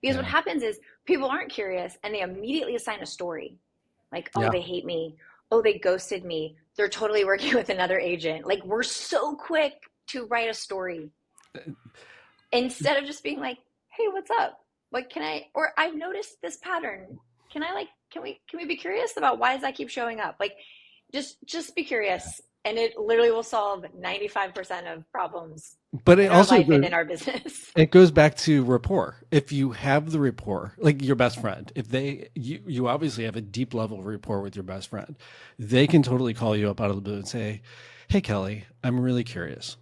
Because what Yeah. happens is people aren't curious and they immediately assign a story. Like, oh, Yeah. they hate me. Oh, they ghosted me. They're totally working with another agent. Like, we're so quick to write a story instead of just being like, hey, what's up? What can I, or I've noticed this pattern. Can I like, can we be curious about why does that keep showing up? Like, just be curious and it literally will solve 95% of problems But it in our also life and goes, in our business. it goes back to rapport. If you have the rapport, like your best friend, if you obviously have a deep level of rapport with your best friend, they can totally call you up out of the blue and say, "Hey, Kelly, I'm really curious,"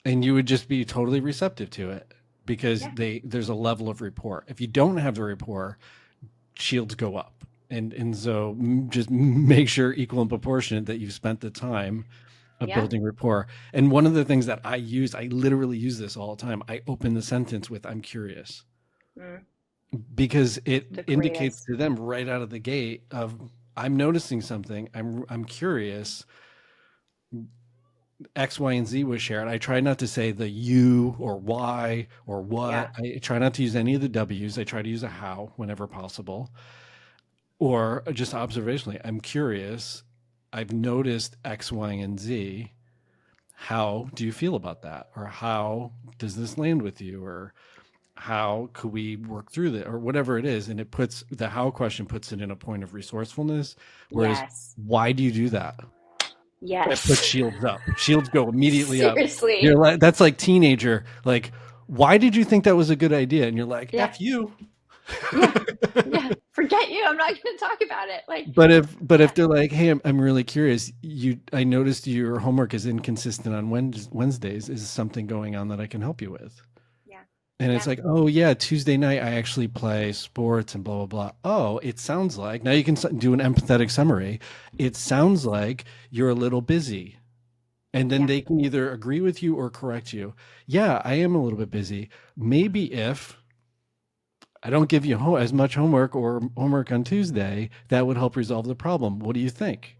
and you would just be totally receptive to it because Yeah. there's a level of rapport. If you don't have the rapport, shields go up, and so just make sure equal and proportionate that you've spent the time of Yeah. building rapport. And one of the things that I literally use this all the time. I open the sentence with "I'm curious," Mm, because it the indicates greatest. to them right out of the gate of I'm noticing something. I'm curious. X, Y, and Z was shared. I try not to say the you or why or what. Yeah. I try not to use any of the W's. I try to use a how whenever possible, or just observationally. I'm curious. I've noticed X, Y, and Z. How do you feel about that? Or how does this land with you? Or how could we work through that? Or whatever it is. And it puts the how question puts it in a point of resourcefulness. Whereas, Yes. why do you do that? It puts Yes. shields up. Shields go immediately up. You're Seriously. like, that's like teenager. Like, why did you think that was a good idea? And you're like, Yeah. F you. Yeah. Yeah. Forget you. I'm not going to talk about it. Like, But if yeah. they're like, hey, I'm really curious. I noticed your homework is inconsistent on Wednesdays. Is something going on that I can help you with? Yeah. And it's Yeah. like, oh yeah, Tuesday night I actually play sports and blah blah blah. Oh, it sounds like now you can do an empathetic summary. It sounds Yes. like you're a little busy. And then Yeah. they can either agree with you or correct you. Yeah, I am a little bit busy. Maybe if I don't give you as much homework or homework on Tuesday, that would help resolve the problem. What do you think?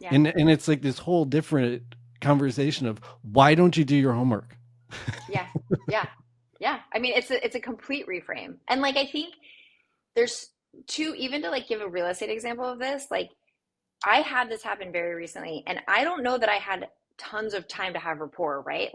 Yeah. And it's like this whole different conversation of why don't you do your homework? Yeah. Yeah. Yeah. I mean, it's a complete reframe. And like I think there's two, even to like give a real estate example of this, like I had this happen very recently and I don't know that I had tons of time to have rapport, right?